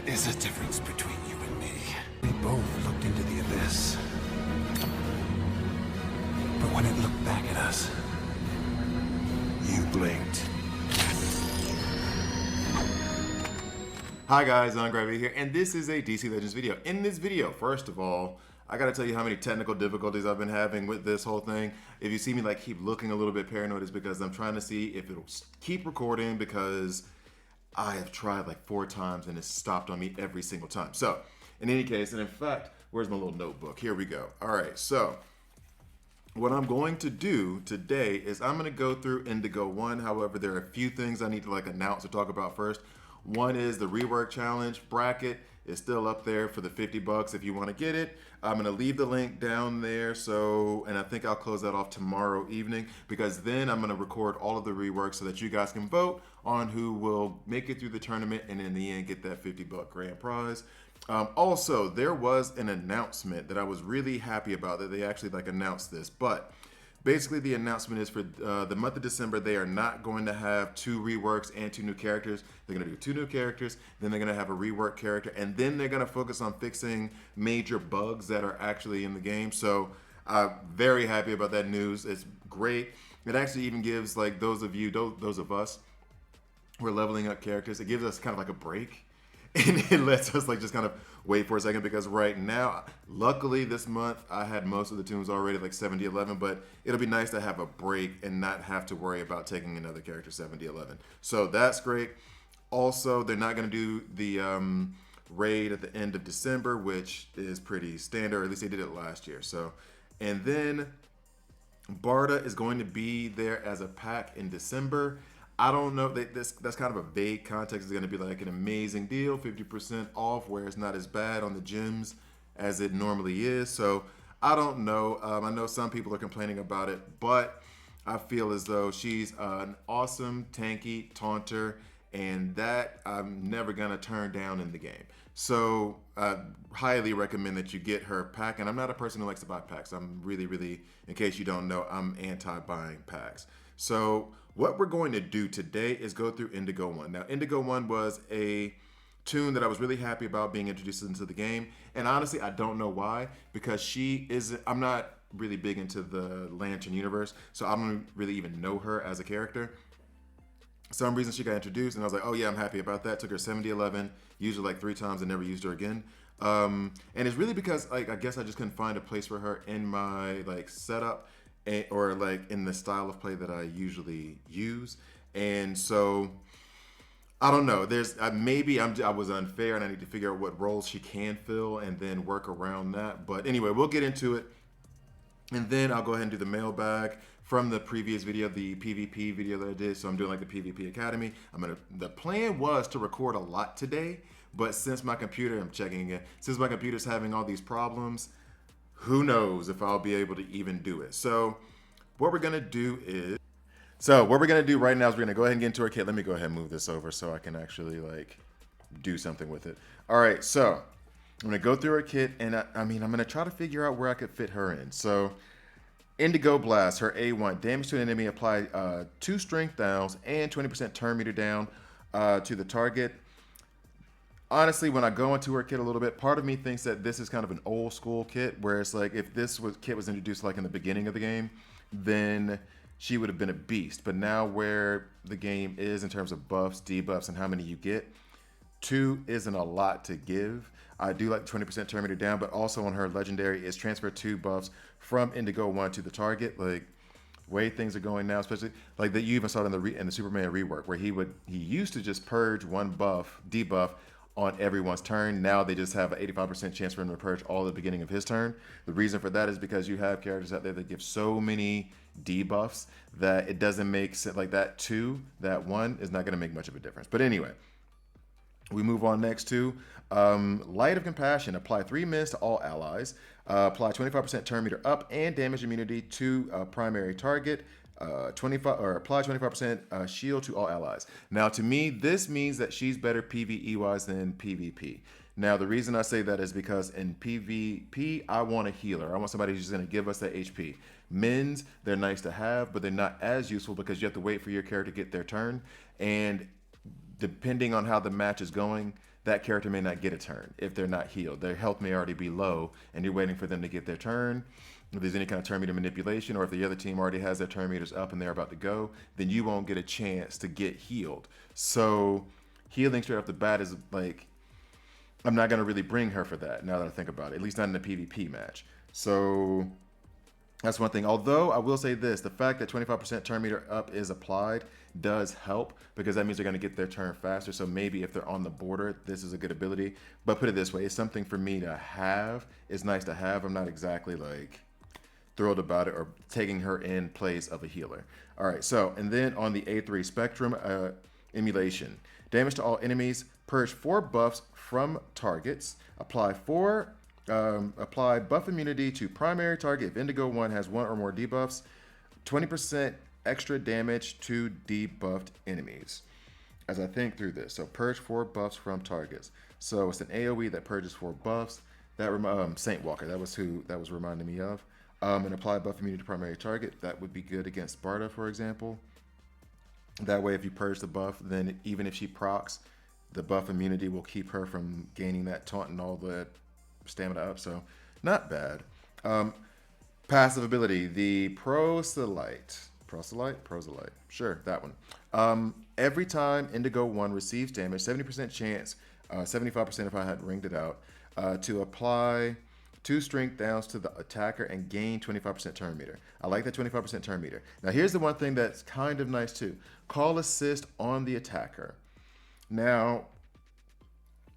is a difference between you and me. We both looked into the abyss. But when it looked back at us, you blinked. Hi guys, I'm Gravity here, and this is a DC Legends video. In this video, first of all, I gotta tell you how many technical difficulties I've been having with this whole thing. If you see me like keep looking a little bit paranoid, it's because I'm trying to see if it'll keep recording, because I have tried like 4 times and it's stopped on me every single time. So, in any case, and in fact, where's my little notebook? Here we go. All right, so what I'm going to do today is I'm going to go through Indigo-1. However, there are a few things I need to like announce or talk about first. One is the rework challenge bracket is still up there for the 50 bucks if you want to get it. I'm going to leave the link down there. So, and I think I'll close that off tomorrow evening, because then I'm going to record all of the reworks so that you guys can vote on who will make it through the tournament and in the end get that 50 buck grand prize. Also, there was an announcement that I was really happy about, that they actually like announced this, but basically the announcement is for the month of December, they are not going to have 2 reworks and 2 new characters. They're going to do 2 new characters, then they're going to have a rework character, and then they're going to focus on fixing major bugs that are actually in the game. So I'm very happy about that news. It's great. It actually even gives like those of us who are leveling up characters, it gives us kind of like a break. And it lets us like just kind of wait for a second, because right now, luckily this month, I had most of the toons already like 70-11, but it'll be nice to have a break and not have to worry about taking another character 70-11. So that's great. Also, they're not going to do the raid at the end of December, which is pretty standard, or at least they did it last year. So, and then Barda is going to be there as a pack in December. I don't know, that's kind of a vague context. It's going to be like an amazing deal, 50% off, where it's not as bad on the gyms as it normally is. So I don't know. I know some people are complaining about it, but I feel as though she's an awesome tanky taunter, and that I'm never going to turn down in the game. So I highly recommend that you get her pack. And I'm not a person who likes to buy packs. I'm really, in case you don't know, I'm anti-buying packs. So what we're going to do today is go through Indigo-1. Now, Indigo-1 was a toon that I was really happy about being introduced into the game. And honestly, I don't know why, because I'm not really big into the Lantern universe, so I don't really even know her as a character. For some reason she got introduced, and I was like, oh yeah, I'm happy about that. Took her 70-11, used her like 3 times and never used her again. And it's really because like I guess I just couldn't find a place for her in my like setup, or like in the style of play that I usually use. And so I don't know, there's maybe I was unfair and I need to figure out what roles she can fill and then work around that. But anyway, we'll get into it, and then I'll go ahead and do the mailbag from the previous video, the PvP video that I did. So I'm doing like the PvP Academy. The plan was to record a lot today, but since my computer, I'm checking again, since my computer's having all these problems, who knows if I'll be able to even do it. So what we're gonna do right now is we're gonna go ahead and get into our kit. Let me go ahead and move this over so I can actually like do something with it. All right, so I'm gonna go through our kit, and I'm gonna try to figure out where I could fit her in. So Indigo Blast, her A1, damage to an enemy, apply 2 strength downs and 20% turn meter down to the target. Honestly, when I go into her kit a little bit, part of me thinks that this is kind of an old school kit, where it's like if kit was introduced like in the beginning of the game, then she would have been a beast. But now where the game is in terms of buffs, debuffs, and how many you get, 2 isn't a lot to give. I do like 20% turn meter down, but also on her legendary is transfer 2 buffs from Indigo-1 to the target. Like way things are going now, especially like that you even saw it in the Superman rework, where he used to just purge 1 debuff on everyone's turn. Now they just have an 85% chance for him to purge all at the beginning of his turn. The reason for that is because you have characters out there that give so many debuffs that it doesn't make sense. Like that 1 is not going to make much of a difference. But anyway, we move on next to Light of Compassion. Apply 3 mins to all allies. Apply 25% turn meter up and damage immunity to primary target. Apply 25% shield to all allies. Now, to me, this means that she's better PvE wise than PvP. Now, the reason I say that is because in PvP, I want a healer. I want somebody who's just going to give us that HP. Mins, they're nice to have, but they're not as useful because you have to wait for your character to get their turn. And depending on how the match is going, that character may not get a turn if they're not healed. Their health may already be low, and you're waiting for them to get their turn. If there's any kind of turn meter manipulation, or if the other team already has their turn meters up and they're about to go, then you won't get a chance to get healed. So healing straight off the bat is like, I'm not going to really bring her for that now that I think about it, at least not in a PvP match. So that's one thing. Although I will say this, the fact that 25% turn meter up is applied does help, because that means they're going to get their turn faster. So maybe if they're on the border, this is a good ability. But put it this way, it's something for me to have. It's nice to have. I'm not exactly like thrilled about it or taking her in place of a healer. All right, so, and then on the A3 spectrum, emulation. Damage to all enemies, purge 4 buffs from targets, apply buff immunity to primary target if Indigo-1 has 1 or more debuffs, 20% extra damage to debuffed enemies. As I think through this, so purge 4 buffs from targets. So it's an AoE that purges 4 buffs. That Saint Walker, that was who that was reminding me of. And apply buff immunity to primary target. That would be good against Sparta, for example. That way, if you purge the buff, then even if she procs, the buff immunity will keep her from gaining that taunt and all the stamina up. So not bad. Passive ability, the Proselyte. Sure, that one. Every time Indigo-1 receives damage, 70% chance, 75% if I had ringed it out, to apply 2 strength downs to the attacker and gain 25% turn meter. I like that 25% turn meter. Now here's the one thing that's kind of nice too. Call assist on the attacker. Now,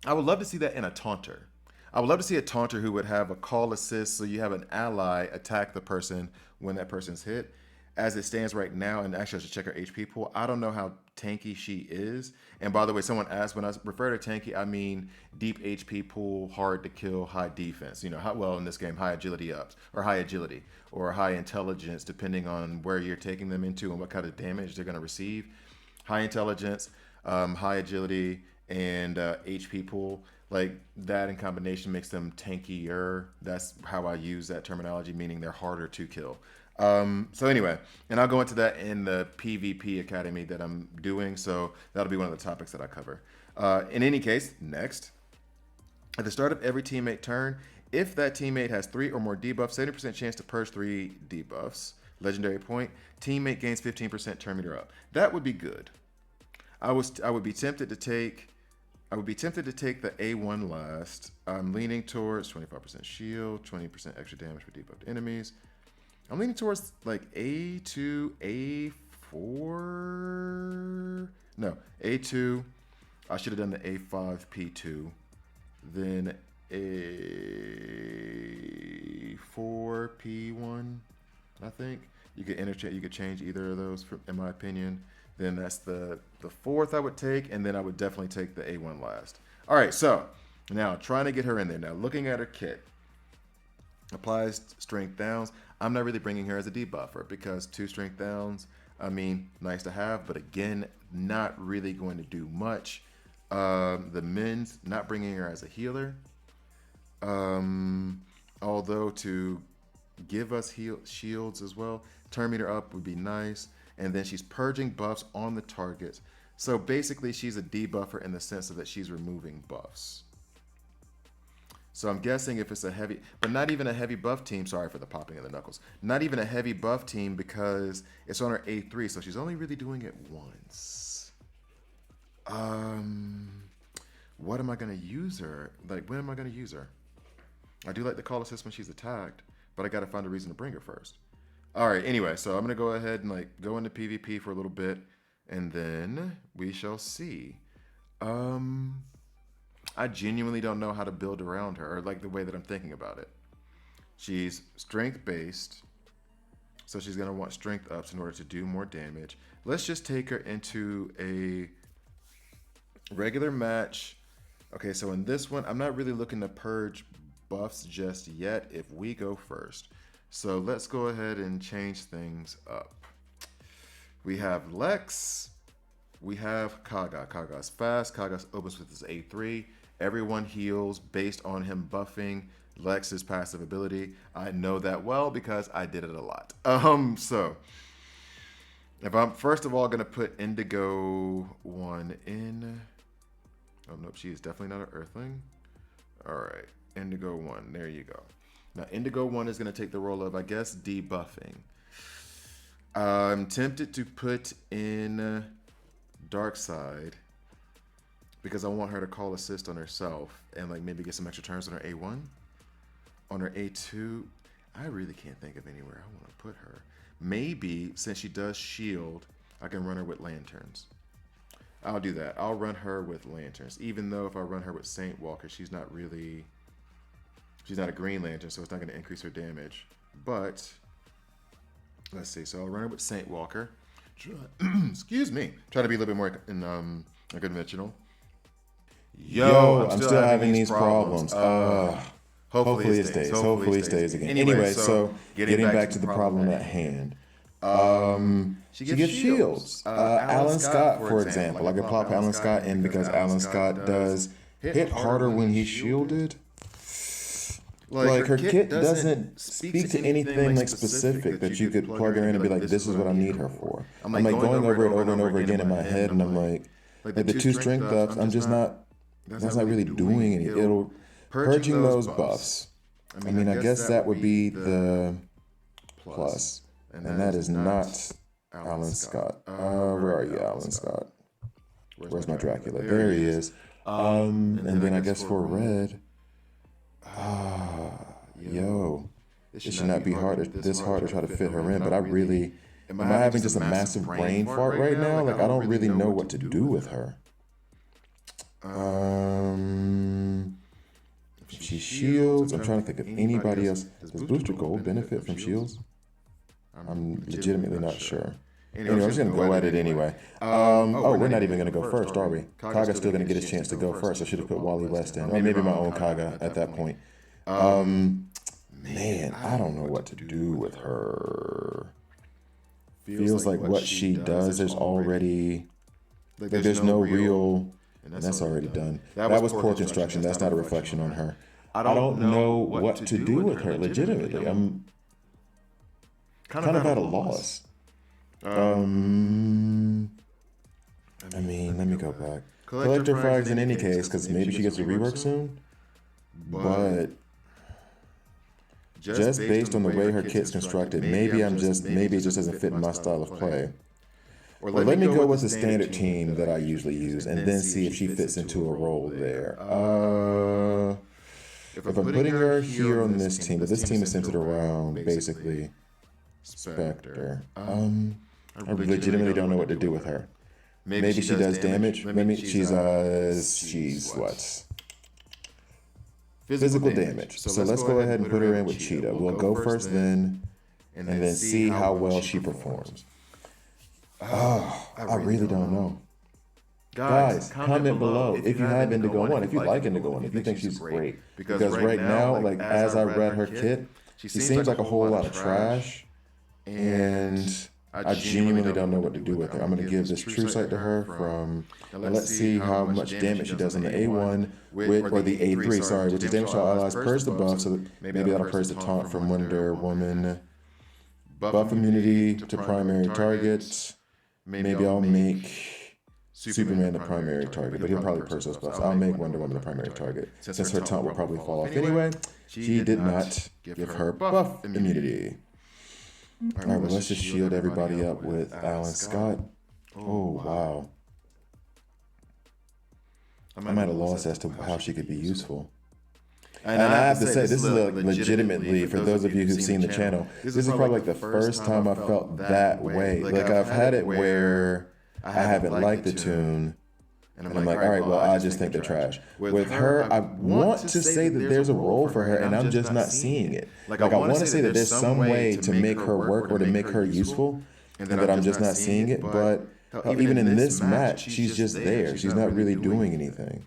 I would love to see that in a taunter. I would love to see a taunter who would have a call assist, so you have an ally attack the person when that person's hit. As it stands right now, and actually I should check her HP pool, I don't know how tanky she is. And by the way, someone asked, when I refer to tanky, I mean deep HP pool, hard to kill, high defense. You know, well, in this game, high agility ups, or high agility, or high intelligence, depending on where you're taking them into and what kind of damage they're going to receive. High intelligence, high agility, and HP pool. Like that in combination makes them tankier. That's how I use that terminology, meaning they're harder to kill. So anyway, and I'll go into that in the PvP Academy that I'm doing. So that'll be one of the topics that I cover. In any case, next, at the start of every teammate turn, if that teammate has 3 or more debuffs, 70% chance to purge 3 debuffs. Legendary point, teammate gains 15% turn meter up. That would be good. I would be tempted to take the A1 last. I'm leaning towards 25% shield, 20% extra damage for debuffed enemies. I'm leaning towards like A2, A4. No, A2. I should have done the A5, P2. Then A4, P1. I think you could interchange. You could change either of those, in my opinion. Then that's the 4th I would take, and then I would definitely take the A1 last. All right, so now trying to get her in there. Now looking at her kit. Applies strength downs. I'm not really bringing her as a debuffer because 2 strength downs, I mean, nice to have, but again, not really going to do much. The men's, not bringing her as a healer. Although to give us shields as well, turn meter up would be nice. And then she's purging buffs on the targets. So basically she's a debuffer in the sense of that she's removing buffs. So I'm guessing if it's a heavy, but not even a heavy buff team, sorry for the popping of the knuckles, not even a heavy buff team because it's on her A3, so she's only really doing it once. What am I going to use her? Like, when am I going to use her? I do like the call assist when she's attacked, but I got to find a reason to bring her first. All right, anyway, so I'm going to go ahead and like go into PvP for a little bit, and then we shall see. I genuinely don't know how to build around her, or like the way that I'm thinking about it. She's strength-based, so she's going to want strength ups in order to do more damage. Let's just take her into a regular match. Okay, so in this one, I'm not really looking to purge buffs just yet if we go first. So let's go ahead and change things up. We have Lex. We have Kaga. Kaga's fast. Kaga's opens with his A3. Everyone heals based on him buffing Lex's passive ability. I know that well because I did it a lot. So if I'm first of all going to put Indigo-1 in, Oh, nope, she is definitely not an Earthling. All right, Indigo-1, there you go. Now, Indigo-1 is going to take the role of, I guess, debuffing. I'm tempted to put in Darkside because I want her to call assist on herself and like maybe get some extra turns on her A1. On her A2, I really can't think of anywhere I want to put her. Maybe, since she does shield, I can run her with lanterns. I'll do that. I'll run her with lanterns. Even though if I run her with Saint Walker, she's not a green lantern, so it's not going to increase her damage. But, let's see. So I'll run her with Saint Walker. Excuse me. Try to be a little bit more conventional. Yo, I'm still having these problems. Hopefully it stays. Hopefully it stays again. Anyway, so getting back to the problem at hand. She gives shields. Alan Scott, for example. I could pop Alan Scott in because Alan Scott does hit harder when he's shielded. Like her kit doesn't speak to anything like specific that you could plug her in and be like, this is what I need her for. I'm like going over it over and over again in my head, and I'm like the 2 strength buffs, I'm just not, that's not really doing anything. It'll purging those buffs. I mean, I guess that would be the plus. And that is not Alan Scott. Where are you, Alan Scott? Where's my Dracula? There he is. And then I guess for red, yo, it should not be this hard to try to fit her in. But I really, am I having just a massive brain fart right now? Like, I don't really know what to do with her. She shields. I'm trying to think of anybody else. Does Booster Gold benefit from shields? I'm legitimately not sure. Anyway, I'm just going to go at it anyway. We're not even going to go first, are we? Kaga's still going to get his chance to go first. I should have put Wally West in. Or maybe my own Kaga at that point. Man, I don't know what to do with her. Feels like what she does, there's already... Like, there's no real... And that's already done. That was poor construction. That's not a reflection on her. I don't know what to do with her, legitimately. I'm kind of at a loss. I mean, let me go back. Collector frags in any case, because maybe she gets a rework soon. But just based on the way her kit's constructed, maybe it just doesn't fit in my style of play. Or let me go with the standard team that I usually use, and then see if she fits into a role there. If I'm putting her here on this team, but this team is centered around basically Spectre. I legitimately don't know what to do with her. Maybe she does damage. Maybe she's what? Physical damage. So let's go ahead and put her in with Cheetah. We'll go first then, and then see how well she performs. I really don't know. Guys, comment below if you have Indigo-1, if you like Indigo-1, if you think she's great. Because right now, like, as I read her kit, she seems like a whole lot of trash, and I genuinely don't know what to do with her. I'm going to give this True Sight to her from, and let's see how much damage she does on the A1, or the A3, sorry, which is damage to all allies, purge the buff, so that maybe that'll purge the taunt from Wonder Woman. Buff immunity to primary targets. Maybe I'll make Superman the primary target, but he'll probably purge those buffs. I'll make Wonder Woman the primary target, since her taunt will probably fall off anyway. She did not give her buff immunity. Alright, well, let's just shield everybody up with Alan Scott. Oh, wow. I'm at a loss as to how she could be useful. And I have to say, this is legitimately, for those of you who've seen the channel, this is probably like the first time I felt that way. Like, I've had it where I haven't liked the toon, and I'm like, all right, well, I just think they're trash. With her, I want to say that there's a role for her, and I'm just not seeing it. Like, I want to say that there's some way to make her work or to make her useful, and that I'm just not seeing it. But even in this match, she's just there. She's not really doing anything.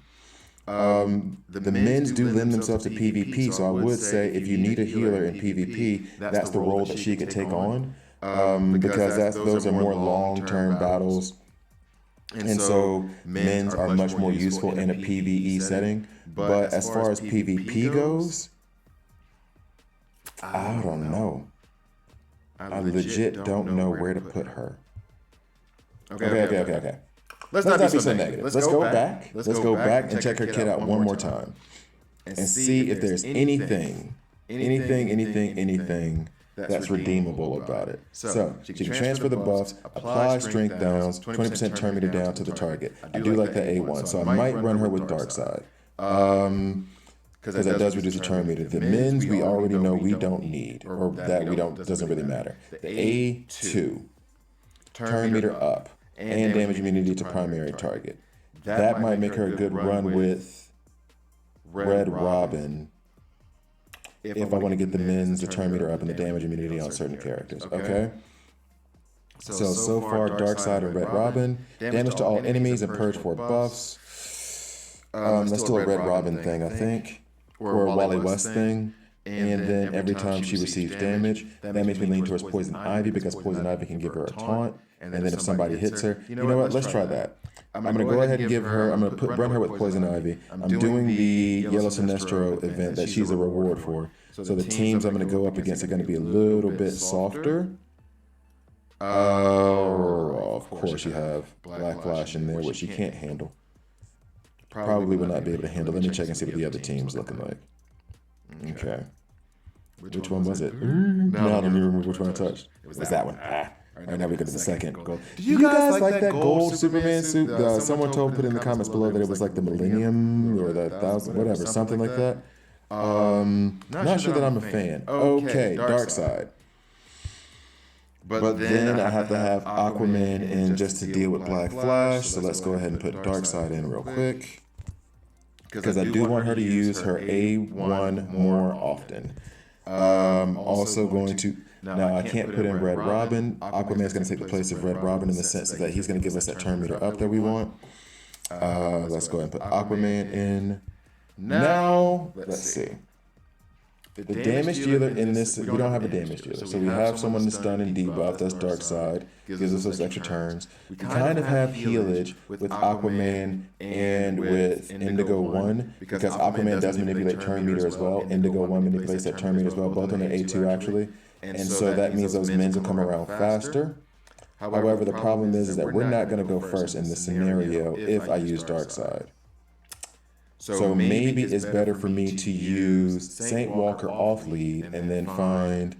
The men's do lend themselves to PvP, so I would say if you need a healer in PvP, that's the role that she could take on, because those are more long-term battles, and so men's are much more useful in a PvE setting. But as far as PvP goes, I don't know. I legit don't know where to put her. Okay. let's not be so negative. Let's go back. Let's go back and check her kit out one more time. And see if there's anything that's redeemable about it. So she can transfer the buffs, apply strength downs, 20% turn meter down to the target. I do like the A1, so I might run her with dark side. Because that does reduce the turn meter. The mins we already know we don't need, or that we don't, doesn't really matter. The A2, turn meter up, and damage immunity to primary target. That might make her a good run with Red Robin if I want to get the mins, the turn meter up, and the damage immunity on certain characters, okay? So far, Dark Side and Red Robin. Damage to all enemies and purge 4 buffs. That's still a Red Robin thing, I think. Or a Wally West thing. And then every time she receives damage, that makes me lean towards Poison Ivy because Poison Ivy can give her a taunt. And then if somebody hits her, you know what, let's try that. I'm going to go ahead and give her, I'm going to run her with Poison Ivy. I'm doing the Yellow Sinestro event that she's a reward for. So the teams I'm going to go up against are going to be a little bit softer. Of course you have Black Flash in there, which she can't handle. Probably will not be able to handle. Let me check and see what the other team's looking like. Okay. Which one was it? No, I don't even remember which one I touched. It was that one. All right, now we go to the second gold. Did you guys like that gold Superman suit? Someone put in the comments below that it was like the Millennium or the 1000, whatever, something like that. Not sure that I'm a fan. Okay, Dark Side. But then I have to have Aquaman in just to deal with Black Flash. So let's go ahead and put Dark Side in real quick. Because I do want her to use her A1 more often. Also going to... Now, I can't put in Red Robin. Aquaman's going to take the place of Red Robin in the sense that he's going to give us that turn meter up that we want. Let's go ahead and put Aquaman in. Now, let's see. The damage dealer in this, we don't have a damage dealer. So we have someone to stun and debuff. That's Dark Side. Gives us those extra turns. We kind of have healage with Aquaman and with Indigo-1 because Aquaman does manipulate turn meter as well. Indigo-1 manipulates that turn meter as well, both on the A2 actually. And so that means those mins will come around faster. However, the problem is that we're not going to go first in this scenario if I use Dark Side. So maybe it's better for me to use Saint Walker off lead and then find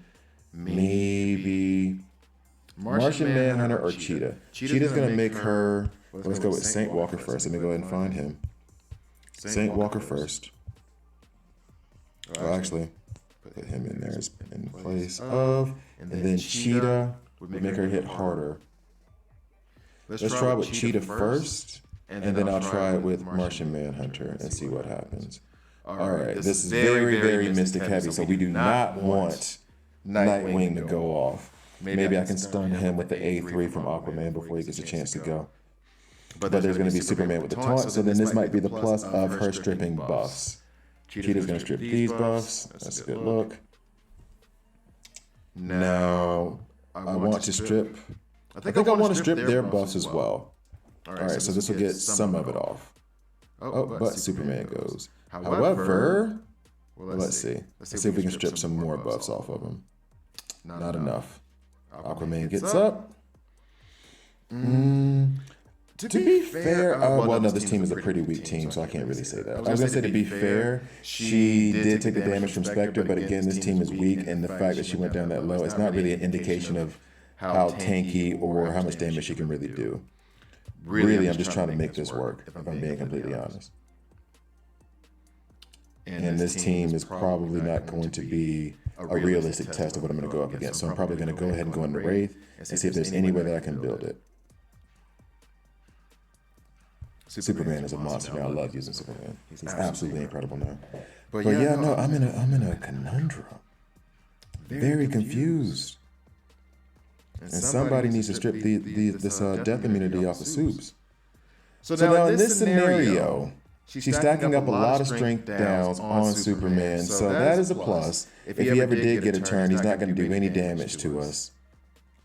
maybe Martian Manhunter or Cheetah. Cheetah's going to make her, let's go with Saint Walker first. Let me go ahead and find him. Saint Walker first. Well, actually, put him in there in place of, and then Cheetah would make her hit harder. Let's try with Cheetah first. And then I'll try it with Martian Manhunter and see what happens. All right, this is very, very Mystic heavy, so we do not want Nightwing to go off. Maybe I can stun him with the A3 from Aquaman before he gets a chance to go. But there's going to be Superman with the taunt, so then this might be the plus of her stripping buffs. Cheetah's going to strip these buffs. That's a good look. Now, I want to strip... I think I want to strip their buffs as well. All right, so this will get some of it off. Oh, but Superman goes. However, let's see. Let's see if we can strip some more buffs off of him. Not enough. Aquaman gets up. To be fair, well, no, this team is a pretty weak team, so I can't really say that. I was going to say, to be fair, she did take the damage from Spectre, but again, this team is weak, and the fact that she went down that low is not really an indication of how tanky or how much damage she can really do. Really, I'm just trying to make this work, if I'm being completely honest. And this team is probably not going to be a realistic test of what I'm going to go up against. So I'm probably going to go ahead and go into Wraith and see if there's any way that I can build it. Superman is a monster now. I love using Superman. He's absolutely incredible now. But yeah, no, I'm in a conundrum. Very confused. And somebody needs to strip this death immunity off of Supes. So now in this scenario, she's stacking up a lot of strength downs on Superman. So that is a plus. If he ever did get a turn, he's not going to do any damage to us.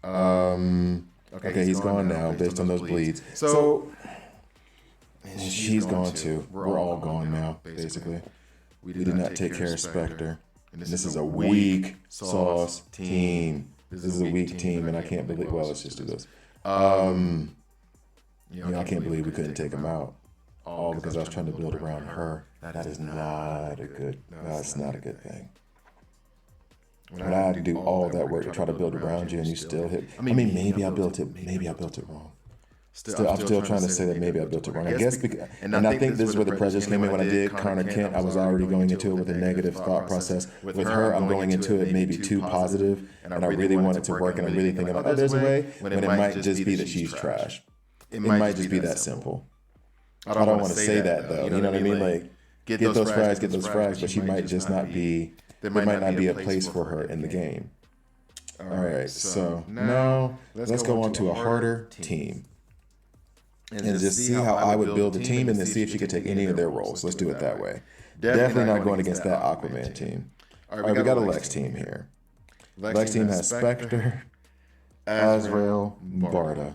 Okay, he's gone now based on those bleeds. So she's gone too. We're all gone now, basically. We did not take care of Spectre. And this is a weak sauce team. This is a weak team, and I can't believe... Well, let's just do this. I can't believe we couldn't take him out. All because I was trying to build around her. That is not a good, that's not a good thing. When I do all that work to try to build around you and you still hit, I mean, maybe I built it wrong. I'm still trying to say that maybe I built it wrong. I guess, and I think this is where the prejudice came in. When I did Connor Kent, I was already going into it with a negative thought process. With her, I'm going into it maybe too positive, and I really want it to work, and I'm really thinking, oh, there's a way, when it might just be that she's trash. It might just be that simple. I don't want to say that, though. You know what I mean? Like, get those frags, but she might just not be, there might not be a place for her in the game. All right, so now let's go on to a harder team. And just see how I would build a team and then see if she could take any of their roles. Let's do it that way. Definitely not going against that Aquaman team. All right, we got a Lex team here. Lex team has Spectre, Azrael, Barda.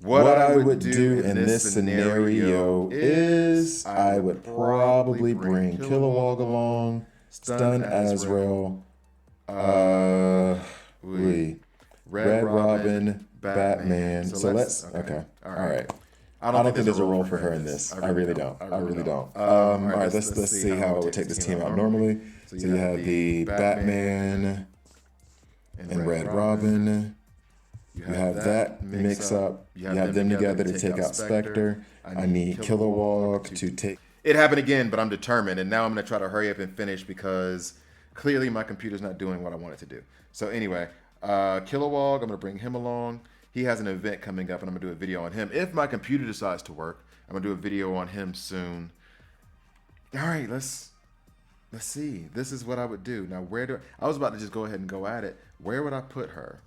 What I would do in this scenario is I would probably bring Kilowog along, stun Azrael, Red Robin, Batman. So let's, okay, all right. I don't think there's a role for her in this. I really don't. All right, let's see how I would take this team out normally. So you have the Batman and Red Robin. You have that mix up. You have them together to take out Spectre. I need Kilowog to take. It happened again, but I'm determined. And now I'm going to try to hurry up and finish because clearly my computer's not doing what I want it to do. So anyway, Kilowog, I'm going to bring him along. He has an event coming up, and I'm going to do a video on him. If my computer decides to work, I'm going to do a video on him soon. All right, let's see. This is what I would do. Now, I was about to just go ahead and go at it. Where would I put her?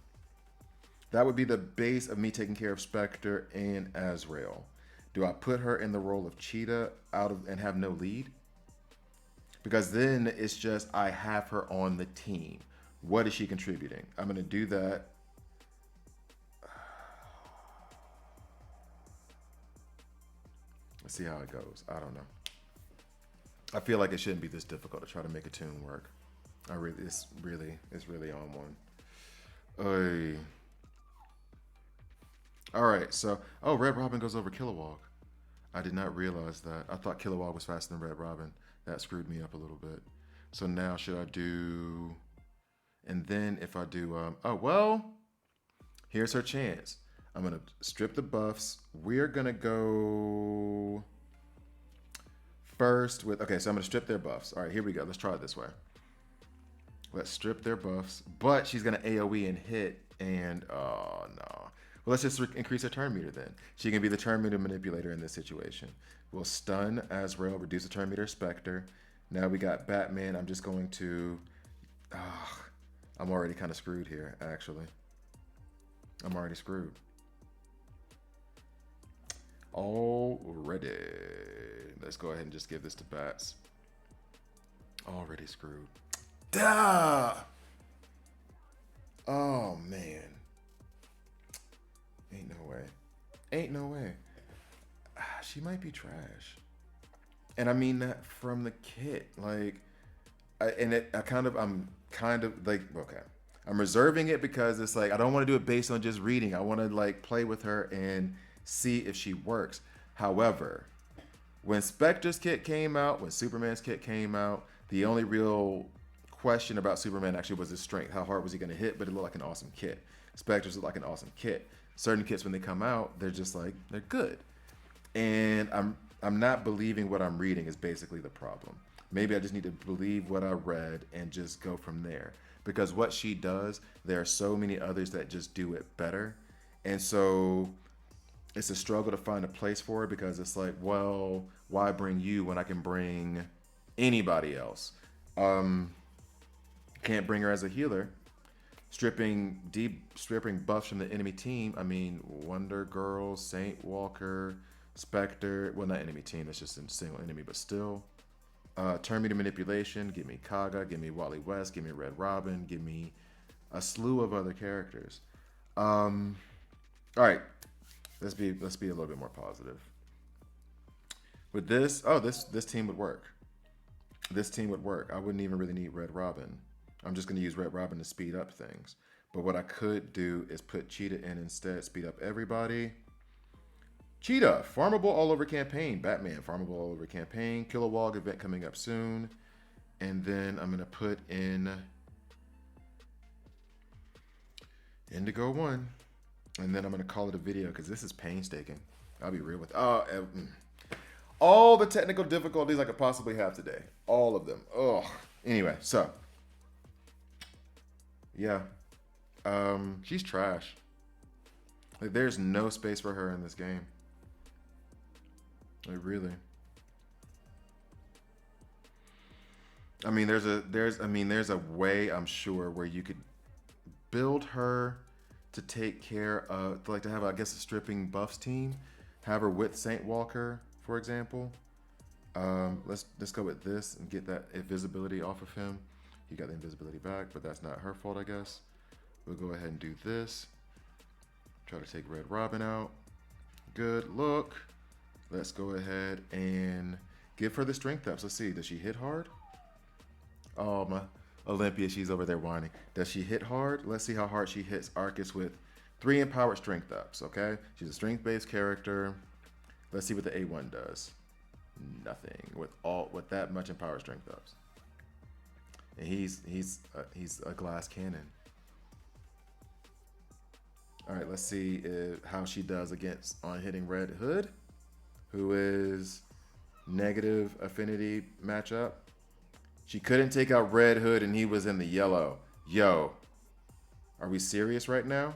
That would be the base of me taking care of Spectre and Azrael. Do I put her in the role of Cheetah and have no lead? Because then it's just I have her on the team. What is she contributing? I'm going to do that. Let's see how it goes. I don't know. I feel like it shouldn't be this difficult to try to make a tune work. It's really on one. Oy. All right, so Red Robin goes over Kilowog. I did not realize that. I thought Kilowog was faster than Red Robin. That screwed me up a little bit. So now should I do? And then if I do, here's her chance. I'm gonna strip the buffs. We're gonna go first with, okay, so I'm gonna strip their buffs. All right, here we go. Let's try it this way. Let's strip their buffs, but she's gonna AoE and hit, and oh no. Well, let's just increase her turn meter then. She can be the turn meter manipulator in this situation. We'll stun Azrael, reduce the turn meter Spectre. Now we got Batman. I'm just going to, I'm already kind of screwed here, actually. I'm already screwed. Already. Let's go ahead and just give this to Bats. Already screwed. Duh! Oh, man. Ain't no way. Ain't no way. She might be trash. And I mean that from the kit. Like, I'm kind of like, okay. I'm reserving it because it's like, I don't want to do it based on just reading. I want to like play with her and see if she works. However, when Spectre's kit came out, when Superman's kit came out, the only real question about Superman actually was his strength. How hard was he going to hit? But it looked like an awesome kit. Spectre's look like an awesome kit. Certain kits, when they come out, they're just like, they're good. And I'm not believing what I'm reading is basically the problem. Maybe I just need to believe what I read and just go from there. Because what she does, there are so many others that just do it better. And so it's a struggle to find a place for it because it's like, well, why bring you when I can bring anybody else? Can't bring her as a healer. Stripping buffs from the enemy team. I mean, Wonder Girl, Saint Walker, Spectre. Well, not enemy team. That's just a single enemy, but still. Turn meter manipulation. Give me Kaga. Give me Wally West. Give me Red Robin. Give me a slew of other characters. All right. Let's be a little bit more positive. With this, this team would work. This team would work. I wouldn't even really need Red Robin. I'm just going to use Red Robin to speed up things. But what I could do is put Cheetah in instead, speed up everybody. Cheetah, farmable all over campaign. Batman, farmable all over campaign. Kilowog event coming up soon. And then I'm going to put in Indigo-1. And then I'm going to call it a video because this is painstaking. I'll be real with all the technical difficulties I could possibly have today. All of them. Oh. Anyway, so. Yeah. She's trash. Like, there's no space for her in this game. Like, really. I mean, there's a way, I'm sure, where you could build her to take care of, like, to have, I guess, a stripping buffs team. Have her with Saint Walker, for example. Let's go with this and get that invisibility off of him. He got the invisibility back, but that's not her fault, I guess. We'll go ahead and do this. Try to take Red Robin out. Good look. Let's go ahead and give her the strength ups. Let's see. Does she hit hard? Oh, my Olympia, she's over there whining. Does she hit hard? Let's see how hard she hits Arcus with 3 empowered strength ups, okay? She's a strength-based character. Let's see what the A1 does. Nothing with that much empowered strength ups. And he's a glass cannon. All right, let's see how she does on hitting Red Hood, who is negative affinity matchup. She couldn't take out Red Hood and he was in the yellow. Yo, are we serious right now?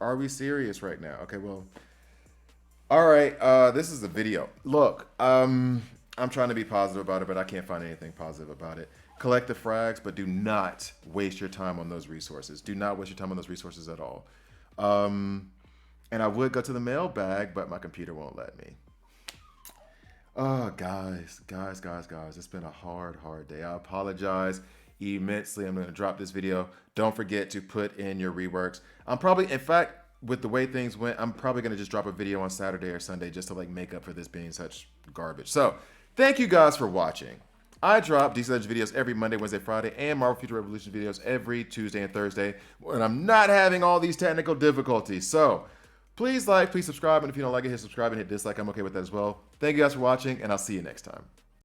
Are we serious right now? Okay, well, all right, this is a video. Look, I'm trying to be positive about it, but I can't find anything positive about it. Collect the frags, but do not waste your time on those resources. Do not waste your time on those resources at all. And I would go to the mailbag, but my computer won't let me. Oh, guys, it's been a hard day. I apologize immensely. I'm going to drop this video. Don't forget to put in your reworks. In fact, with the way things went, I'm probably going to just drop a video on Saturday or Sunday just to like make up for this being such garbage. So thank you guys for watching. I drop DC Legends videos every Monday, Wednesday, Friday, and Marvel Future Revolution videos every Tuesday and Thursday when I'm not having all these technical difficulties. So please like, please subscribe, and if you don't like it, hit subscribe and hit dislike. I'm okay with that as well. Thank you guys for watching, and I'll see you next time.